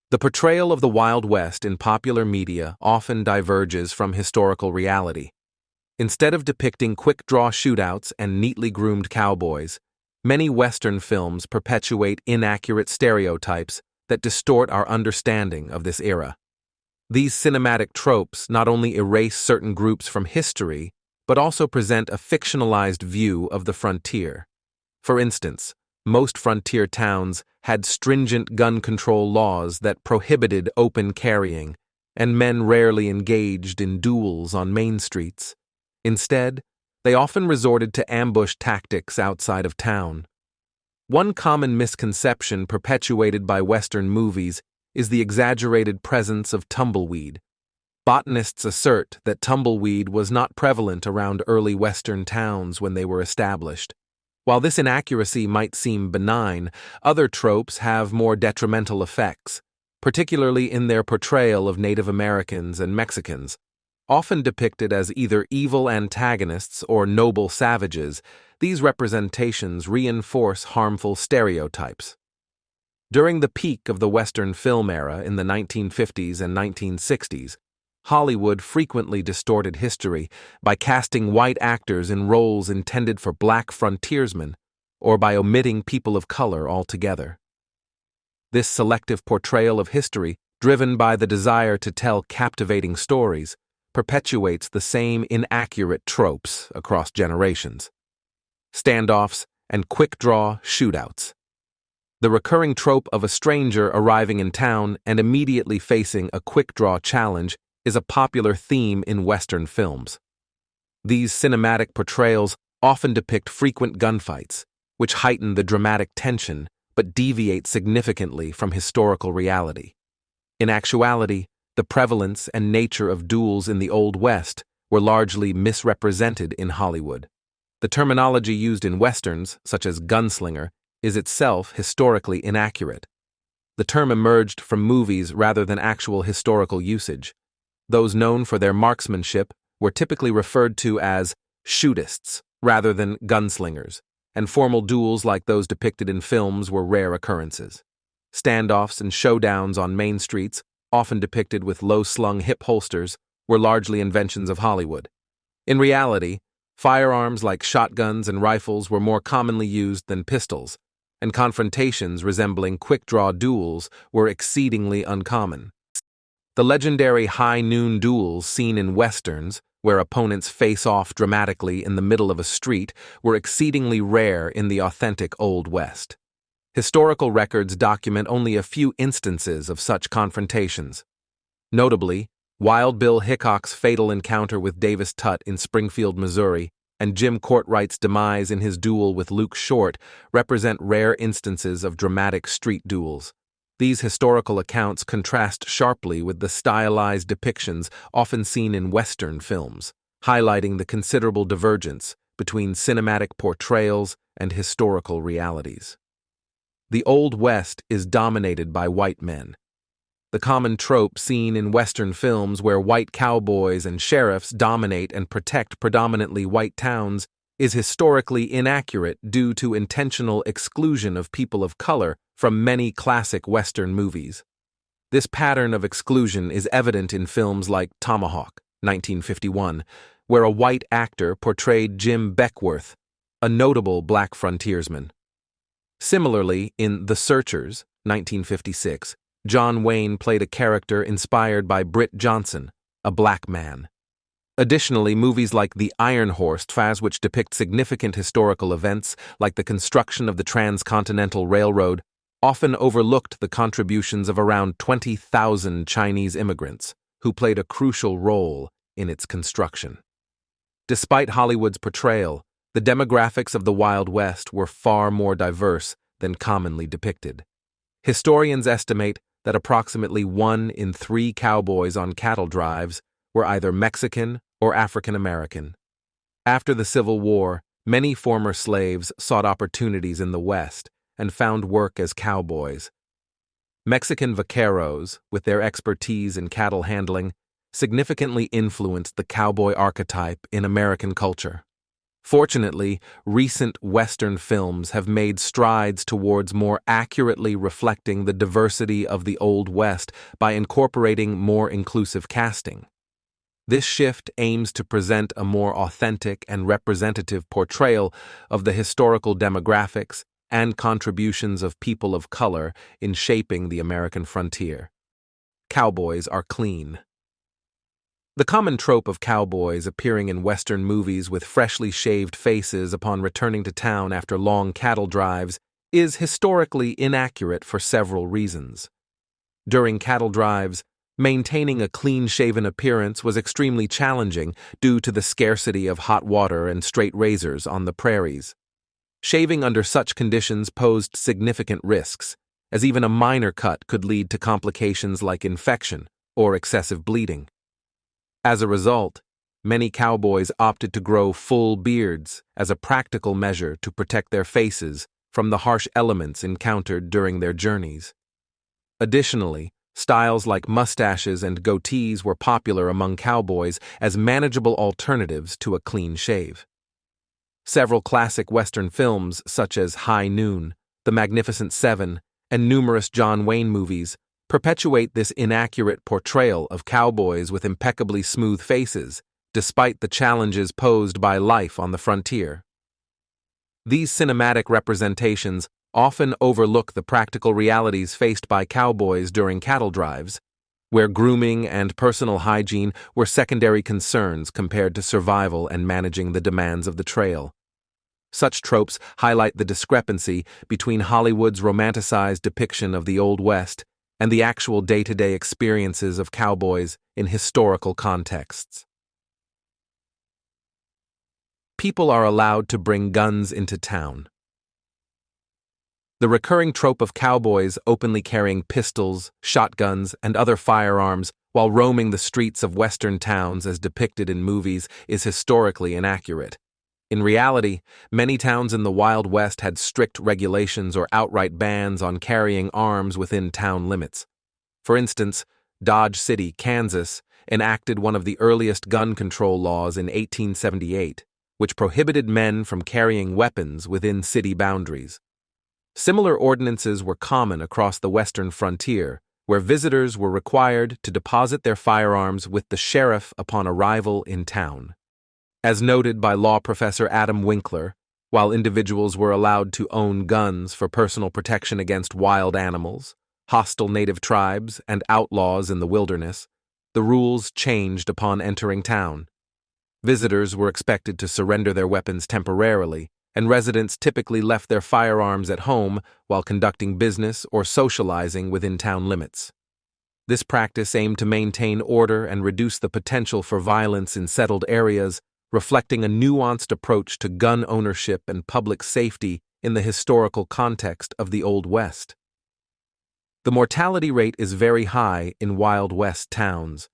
The portrayal of the Wild West in popular media often diverges from historical reality. Instead of depicting quick-draw shootouts and neatly groomed cowboys, many Western films perpetuate inaccurate stereotypes that distort our understanding of this era. These cinematic tropes not only erase certain groups from history, but also present a fictionalized view of the frontier. For instance, most frontier towns had stringent gun control laws that prohibited open carrying, and men rarely engaged in duels on main streets. Instead, they often resorted to ambush tactics outside of town. One common misconception perpetuated by Western movies is the exaggerated presence of tumbleweed. Botanists assert that tumbleweed was not prevalent around early Western towns when they were established. While this inaccuracy might seem benign, other tropes have more detrimental effects, particularly in their portrayal of Native Americans and Mexicans. Often depicted as either evil antagonists or noble savages, these representations reinforce harmful stereotypes. During the peak of the Western film era in the 1950s and 1960s, Hollywood frequently distorted history by casting white actors in roles intended for black frontiersmen or by omitting people of color altogether. This selective portrayal of history, driven by the desire to tell captivating stories, perpetuates the same inaccurate tropes across generations. Standoffs and quick-draw shootouts. The recurring trope of a stranger arriving in town and immediately facing a quick-draw challenge is a popular theme in Western films. These cinematic portrayals often depict frequent gunfights, which heighten the dramatic tension but deviate significantly from historical reality. In actuality, the prevalence and nature of duels in the Old West were largely misrepresented in Hollywood. The terminology used in Westerns, such as gunslinger, is itself historically inaccurate. The term emerged from movies rather than actual historical usage. Those known for their marksmanship were typically referred to as shootists rather than gunslingers, and formal duels like those depicted in films were rare occurrences. Standoffs and showdowns on main streets, often depicted with low-slung hip holsters, were largely inventions of Hollywood. In reality, firearms like shotguns and rifles were more commonly used than pistols, and confrontations resembling quick-draw duels were exceedingly uncommon. The legendary high noon duels seen in Westerns, where opponents face off dramatically in the middle of a street, were exceedingly rare in the authentic Old West. Historical records document only a few instances of such confrontations. Notably, Wild Bill Hickok's fatal encounter with Davis Tutt in Springfield, Missouri, and Jim Courtwright's demise in his duel with Luke Short represent rare instances of dramatic street duels. These historical accounts contrast sharply with the stylized depictions often seen in Western films, highlighting the considerable divergence between cinematic portrayals and historical realities. The Old West is dominated by white men. The common trope seen in Western films where white cowboys and sheriffs dominate and protect predominantly white towns is historically inaccurate due to intentional exclusion of people of color from many classic Western movies. This pattern of exclusion is evident in films like Tomahawk, 1951, where a white actor portrayed Jim Beckwourth, a notable black frontiersman. Similarly, in The Searchers, 1956, John Wayne played a character inspired by Britt Johnson, a black man. Additionally, movies like The Iron Horse, which depict significant historical events like the construction of the Transcontinental Railroad, often overlooked the contributions of around 20,000 Chinese immigrants, who played a crucial role in its construction. Despite Hollywood's portrayal, the demographics of the Wild West were far more diverse than commonly depicted. Historians estimate that approximately 1 in 3 cowboys on cattle drives were either Mexican or African American. After the Civil War, many former slaves sought opportunities in the West and found work as cowboys. Mexican vaqueros, with their expertise in cattle handling, significantly influenced the cowboy archetype in American culture. Fortunately, recent Western films have made strides towards more accurately reflecting the diversity of the Old West by incorporating more inclusive casting. This shift aims to present a more authentic and representative portrayal of the historical demographics and contributions of people of color in shaping the American frontier. Cowboys are clean. The common trope of cowboys appearing in Western movies with freshly shaved faces upon returning to town after long cattle drives is historically inaccurate for several reasons. During cattle drives, maintaining a clean-shaven appearance was extremely challenging due to the scarcity of hot water and straight razors on the prairies. Shaving under such conditions posed significant risks, as even a minor cut could lead to complications like infection or excessive bleeding. As a result, many cowboys opted to grow full beards as a practical measure to protect their faces from the harsh elements encountered during their journeys. Additionally, styles like mustaches and goatees were popular among cowboys as manageable alternatives to a clean shave. Several classic Western films such as High Noon, The Magnificent Seven, and numerous John Wayne movies perpetuate this inaccurate portrayal of cowboys with impeccably smooth faces, despite the challenges posed by life on the frontier. These cinematic representations often overlook the practical realities faced by cowboys during cattle drives, where grooming and personal hygiene were secondary concerns compared to survival and managing the demands of the trail. Such tropes highlight the discrepancy between Hollywood's romanticized depiction of the Old West and the actual day-to-day experiences of cowboys in historical contexts. People are allowed to bring guns into town. The recurring trope of cowboys openly carrying pistols, shotguns, and other firearms while roaming the streets of Western towns as depicted in movies is historically inaccurate. In reality, many towns in the Wild West had strict regulations or outright bans on carrying arms within town limits. For instance, Dodge City, Kansas, enacted one of the earliest gun control laws in 1878, which prohibited men from carrying weapons within city boundaries. Similar ordinances were common across the western frontier, where visitors were required to deposit their firearms with the sheriff upon arrival in town. As noted by law professor Adam Winkler, while individuals were allowed to own guns for personal protection against wild animals, hostile native tribes, and outlaws in the wilderness, the rules changed upon entering town. Visitors were expected to surrender their weapons temporarily, and residents typically left their firearms at home while conducting business or socializing within town limits. This practice aimed to maintain order and reduce the potential for violence in settled areas, reflecting a nuanced approach to gun ownership and public safety in the historical context of the Old West. The mortality rate is very high in Wild West towns.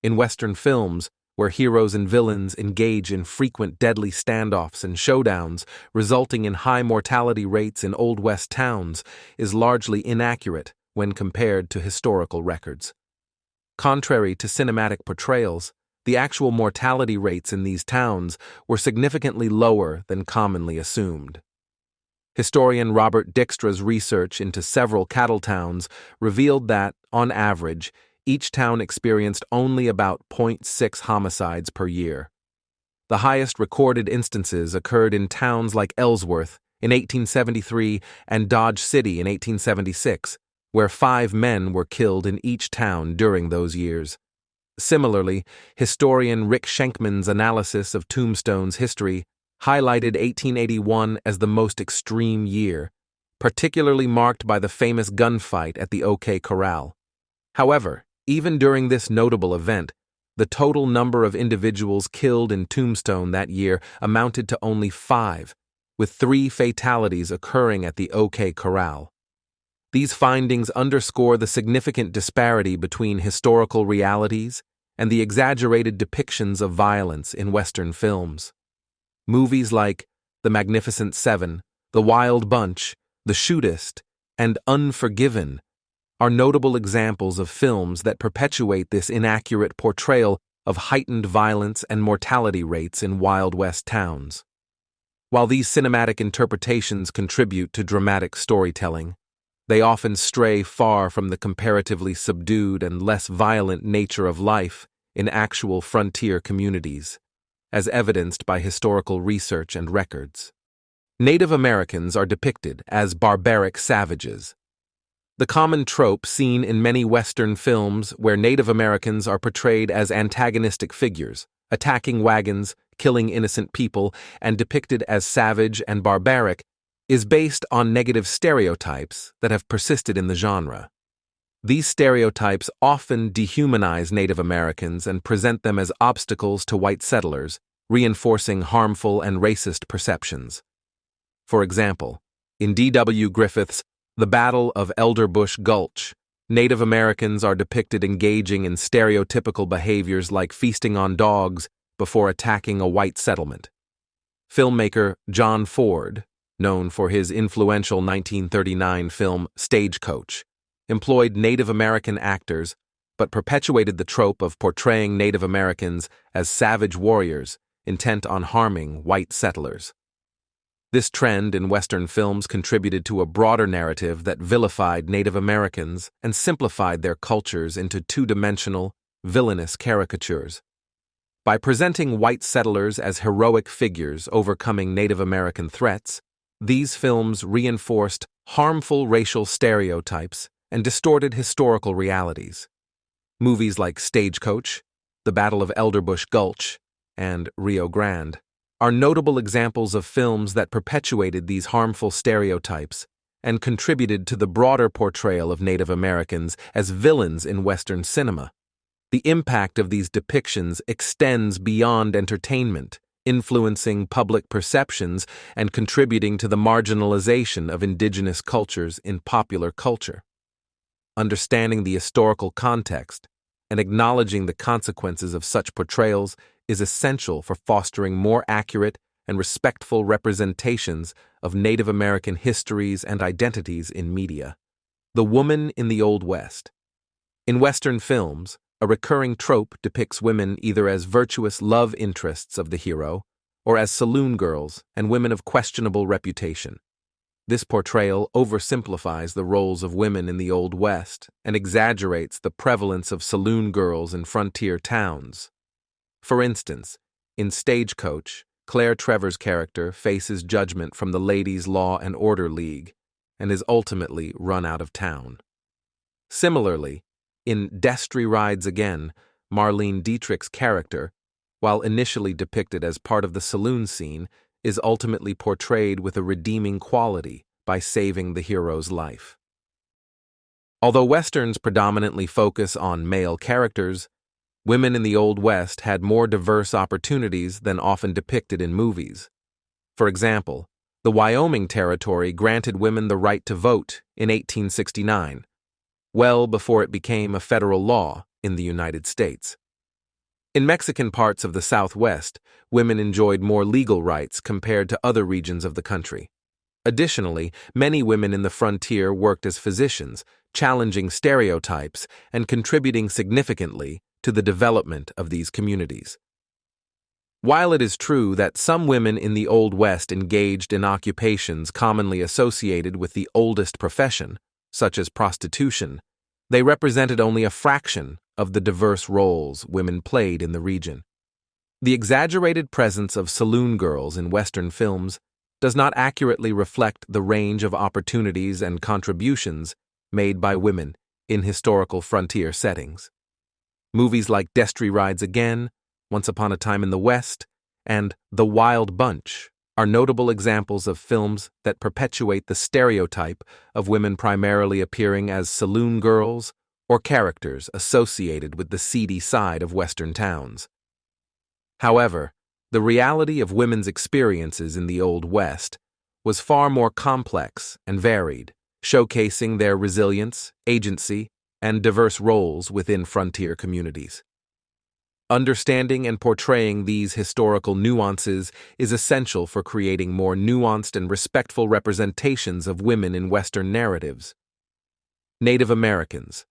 In Western films, where heroes and villains engage in frequent deadly standoffs and showdowns, resulting in high mortality rates in Old West towns, is largely inaccurate when compared to historical records. Contrary to cinematic portrayals, the actual mortality rates in these towns were significantly lower than commonly assumed. Historian Robert Dijkstra's research into several cattle towns revealed that, on average, each town experienced only about 0.6 homicides per year. The highest recorded instances occurred in towns like Ellsworth in 1873 and Dodge City in 1876, where 5 men were killed in each town during those years. Similarly, historian Rick Schenkman's analysis of Tombstone's history highlighted 1881 as the most extreme year, particularly marked by the famous gunfight at the OK Corral. However, even during this notable event, the total number of individuals killed in Tombstone that year amounted to only 5, with 3 fatalities occurring at the OK Corral. These findings underscore the significant disparity between historical realities and the exaggerated depictions of violence in Western films. Movies like The Magnificent Seven, The Wild Bunch, The Shootouts, and Unforgiven are notable examples of films that perpetuate this inaccurate portrayal of heightened violence and mortality rates in Wild West towns. While these cinematic interpretations contribute to dramatic storytelling, they often stray far from the comparatively subdued and less violent nature of life in actual frontier communities, as evidenced by historical research and records. Native Americans are depicted as barbaric savages. The common trope seen in many Western films where Native Americans are portrayed as antagonistic figures, attacking wagons, killing innocent people, and depicted as savage and barbaric, is based on negative stereotypes that have persisted in the genre. These stereotypes often dehumanize Native Americans and present them as obstacles to white settlers, reinforcing harmful and racist perceptions. For example, in D.W. Griffith's The Battle of Elderbush Gulch, Native Americans are depicted engaging in stereotypical behaviors like feasting on dogs before attacking a white settlement. Filmmaker John Ford, known for his influential 1939 film Stagecoach, employed Native American actors but perpetuated the trope of portraying Native Americans as savage warriors intent on harming white settlers. This trend in Western films contributed to a broader narrative that vilified Native Americans and simplified their cultures into two-dimensional, villainous caricatures. By presenting white settlers as heroic figures overcoming Native American threats, these films reinforced harmful racial stereotypes and distorted historical realities. Movies like Stagecoach, The Battle of Elderbush Gulch, and Rio Grande are notable examples of films that perpetuated these harmful stereotypes and contributed to the broader portrayal of Native Americans as villains in Western cinema. The impact of these depictions extends beyond entertainment, influencing public perceptions and contributing to the marginalization of indigenous cultures in popular culture. Understanding the historical context and acknowledging the consequences of such portrayals is essential for fostering more accurate and respectful representations of Native American histories and identities in media. The woman in the Old West. In Western films, a recurring trope depicts women either as virtuous love interests of the hero or as saloon girls and women of questionable reputation. This portrayal oversimplifies the roles of women in the Old West and exaggerates the prevalence of saloon girls in frontier towns. For instance, in Stagecoach, Claire Trevor's character faces judgment from the Ladies' Law and Order League and is ultimately run out of town. Similarly, in Destry Rides Again, Marlene Dietrich's character, while initially depicted as part of the saloon scene, is ultimately portrayed with a redeeming quality by saving the hero's life. Although Westerns predominantly focus on male characters, women in the Old West had more diverse opportunities than often depicted in movies. For example, the Wyoming Territory granted women the right to vote in 1869, well before it became a federal law in the United States. In Mexican parts of the Southwest, women enjoyed more legal rights compared to other regions of the country. Additionally, many women in the frontier worked as physicians, challenging stereotypes and contributing significantly to the development of these communities. While it is true that some women in the Old West engaged in occupations commonly associated with the oldest profession, such as prostitution, they represented only a fraction of the diverse roles women played in the region. The exaggerated presence of saloon girls in Western films does not accurately reflect the range of opportunities and contributions made by women in historical frontier settings. Movies like Destry Rides Again, Once Upon a Time in the West, and The Wild Bunch are notable examples of films that perpetuate the stereotype of women primarily appearing as saloon girls or characters associated with the seedy side of Western towns. However, the reality of women's experiences in the Old West was far more complex and varied, showcasing their resilience, agency, and diverse roles within frontier communities. Understanding and portraying these historical nuances is essential for creating more nuanced and respectful representations of women in Western narratives. Native Americans.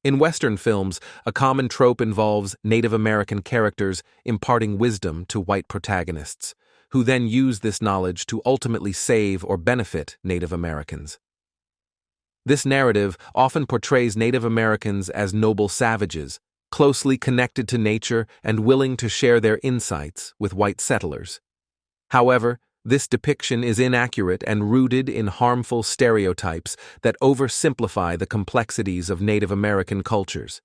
In Western films, a common trope involves Native American characters imparting wisdom to white protagonists, who then use this knowledge to ultimately save or benefit Native Americans. This narrative often portrays Native Americans as noble savages, closely connected to nature and willing to share their insights with white settlers. However, this depiction is inaccurate and rooted in harmful stereotypes that oversimplify the complexities of Native American cultures.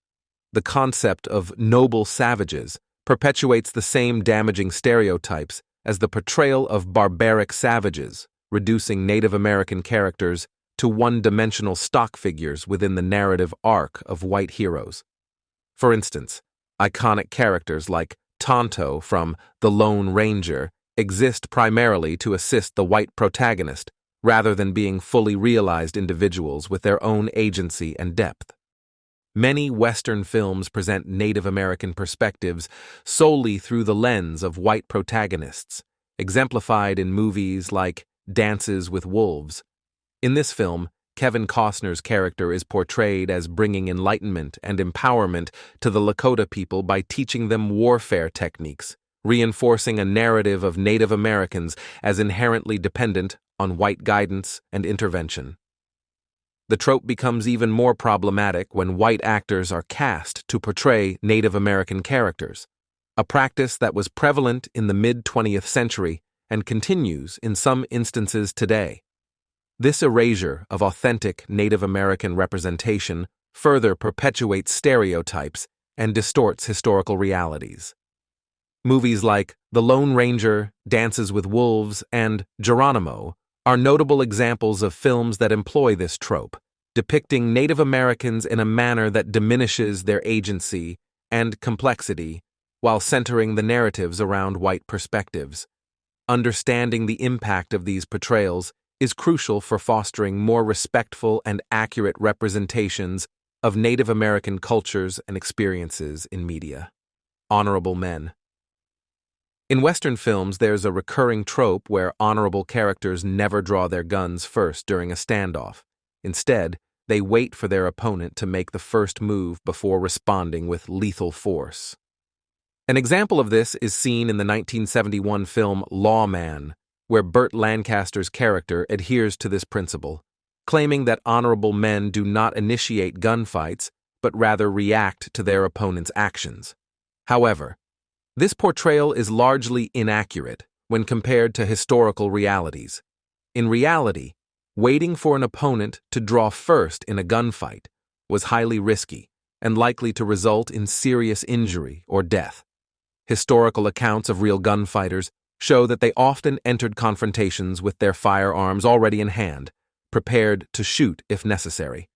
The concept of noble savages perpetuates the same damaging stereotypes as the portrayal of barbaric savages, reducing Native American characters to one-dimensional stock figures within the narrative arc of white heroes. For instance, iconic characters like Tonto from The Lone Ranger exist primarily to assist the white protagonist, rather than being fully realized individuals with their own agency and depth. Many Western films present Native American perspectives solely through the lens of white protagonists, exemplified in movies like Dances with Wolves. In this film, Kevin Costner's character is portrayed as bringing enlightenment and empowerment to the Lakota people by teaching them warfare techniques, reinforcing a narrative of Native Americans as inherently dependent on white guidance and intervention. The trope becomes even more problematic when white actors are cast to portray Native American characters, a practice that was prevalent in the mid-20th century and continues in some instances today. This erasure of authentic Native American representation further perpetuates stereotypes and distorts historical realities. Movies like The Lone Ranger, Dances with Wolves, and Geronimo are notable examples of films that employ this trope, depicting Native Americans in a manner that diminishes their agency and complexity while centering the narratives around white perspectives. Understanding the impact of these portrayals is crucial for fostering more respectful and accurate representations of Native American cultures and experiences in media. Honorable men. In Western films, there's a recurring trope where honorable characters never draw their guns first during a standoff. Instead, they wait for their opponent to make the first move before responding with lethal force. An example of this is seen in the 1971 film Lawman, where Burt Lancaster's character adheres to this principle, claiming that honorable men do not initiate gunfights, but rather react to their opponent's actions. However, this portrayal is largely inaccurate when compared to historical realities. In reality, waiting for an opponent to draw first in a gunfight was highly risky and likely to result in serious injury or death. Historical accounts of real gunfighters show that they often entered confrontations with their firearms already in hand, prepared to shoot if necessary.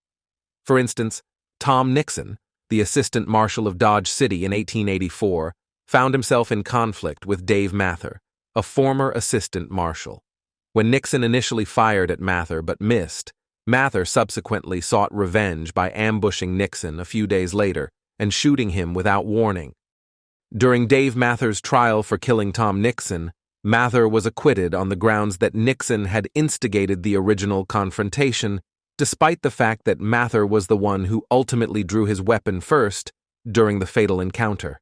For instance, Tom Nixon, the assistant marshal of Dodge City in 1884, found himself in conflict with Dave Mather, a former assistant marshal. When Nixon initially fired at Mather but missed, Mather subsequently sought revenge by ambushing Nixon a few days later and shooting him without warning. During Dave Mather's trial for killing Tom Nixon, Mather was acquitted on the grounds that Nixon had instigated the original confrontation, despite the fact that Mather was the one who ultimately drew his weapon first during the fatal encounter.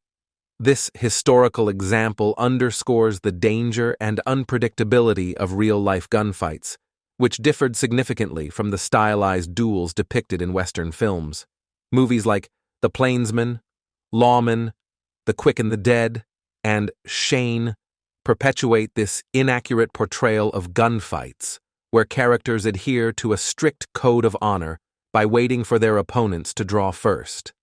This historical example underscores the danger and unpredictability of real-life gunfights, which differed significantly from the stylized duels depicted in Western films. Movies like The Plainsman, Lawman, The Quick and the Dead, and Shane perpetuate this inaccurate portrayal of gunfights, where characters adhere to a strict code of honor by waiting for their opponents to draw first.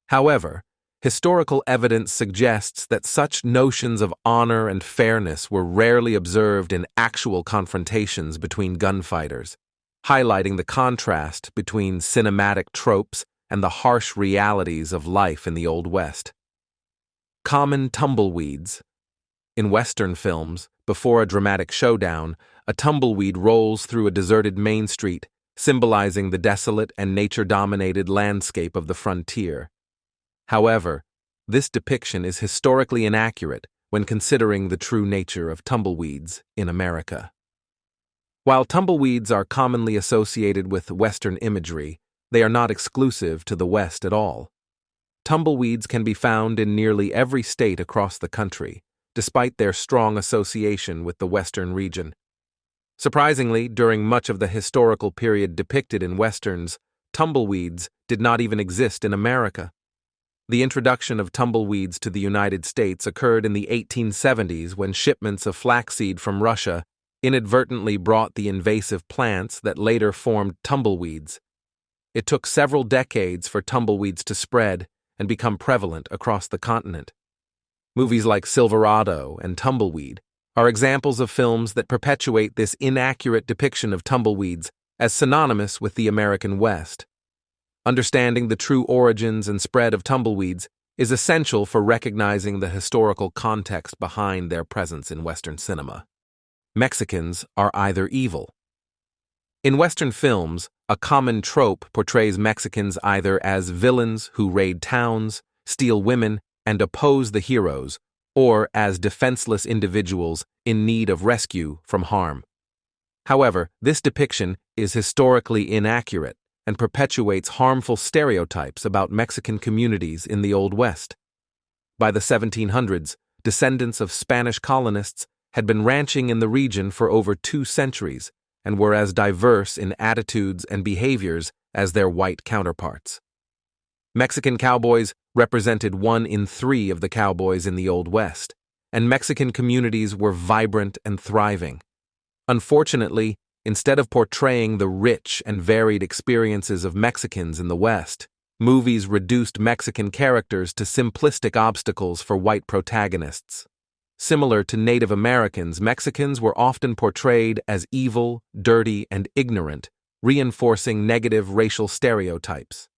However, historical evidence suggests that such notions of honor and fairness were rarely observed in actual confrontations between gunfighters, highlighting the contrast between cinematic tropes and the harsh realities of life in the Old West. Common tumbleweeds. In Western films, before a dramatic showdown, a tumbleweed rolls through a deserted main street, symbolizing the desolate and nature-dominated landscape of the frontier. However, this depiction is historically inaccurate when considering the true nature of tumbleweeds in America. While tumbleweeds are commonly associated with Western imagery, they are not exclusive to the West at all. Tumbleweeds can be found in nearly every state across the country, despite their strong association with the Western region. Surprisingly, during much of the historical period depicted in Westerns, tumbleweeds did not even exist in America. The introduction of tumbleweeds to the United States occurred in the 1870s when shipments of flaxseed from Russia inadvertently brought the invasive plants that later formed tumbleweeds. It took several decades for tumbleweeds to spread and become prevalent across the continent. Movies like Silverado and Tumbleweed are examples of films that perpetuate this inaccurate depiction of tumbleweeds as synonymous with the American West. Understanding the true origins and spread of tumbleweeds is essential for recognizing the historical context behind their presence in Western cinema. Mexicans are either evil. In Western films, a common trope portrays Mexicans either as villains who raid towns, steal women, and oppose the heroes, or as defenseless individuals in need of rescue from harm. However, this depiction is historically inaccurate and perpetuates harmful stereotypes about Mexican communities in the Old West. By the 1700s, descendants of Spanish colonists had been ranching in the region for over 2 centuries and were as diverse in attitudes and behaviors as their white counterparts. Mexican cowboys represented 1 in 3 of the cowboys in the Old West, and Mexican communities were vibrant and thriving. Unfortunately, instead of portraying the rich and varied experiences of Mexicans in the West, movies reduced Mexican characters to simplistic obstacles for white protagonists. Similar to Native Americans, Mexicans were often portrayed as evil, dirty, and ignorant, reinforcing negative racial stereotypes.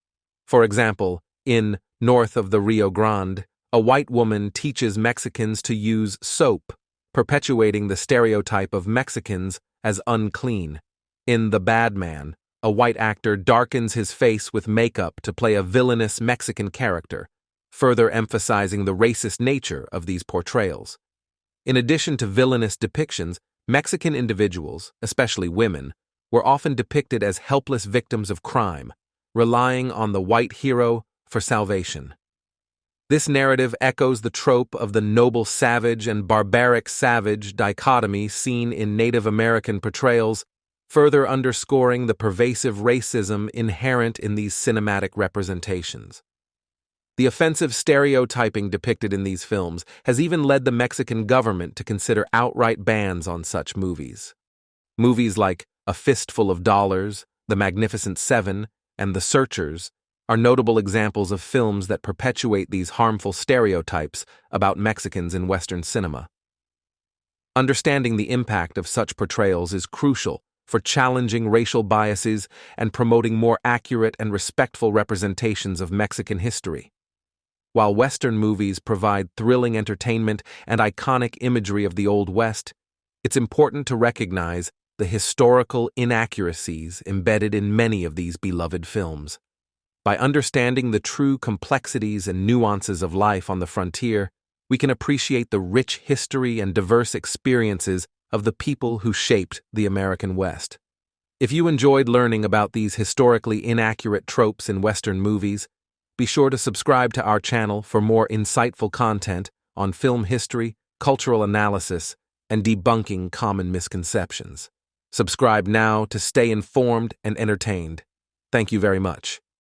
For example, in North of the Rio Grande, a white woman teaches Mexicans to use soap, perpetuating the stereotype of Mexicans as unclean. In The Bad Man, a white actor darkens his face with makeup to play a villainous Mexican character, further emphasizing the racist nature of these portrayals. In addition to villainous depictions, Mexican individuals, especially women, were often depicted as helpless victims of crime, relying on the white hero for salvation. This narrative echoes the trope of the noble savage and barbaric savage dichotomy seen in Native American portrayals, further underscoring the pervasive racism inherent in these cinematic representations. The offensive stereotyping depicted in these films has even led the Mexican government to consider outright bans on such movies. Movies like A Fistful of Dollars, The Magnificent Seven, and The Searchers are notable examples of films that perpetuate these harmful stereotypes about Mexicans in Western cinema. Understanding the impact of such portrayals is crucial for challenging racial biases and promoting more accurate and respectful representations of Mexican history. While Western movies provide thrilling entertainment and iconic imagery of the Old West, it's important to recognize the historical inaccuracies embedded in many of these beloved films. By understanding the true complexities and nuances of life on the frontier, we can appreciate the rich history and diverse experiences of the people who shaped the American West. If you enjoyed learning about these historically inaccurate tropes in Western movies, be sure to subscribe to our channel for more insightful content on film history, cultural analysis, and debunking common misconceptions. Subscribe now to stay informed and entertained. Thank you very much.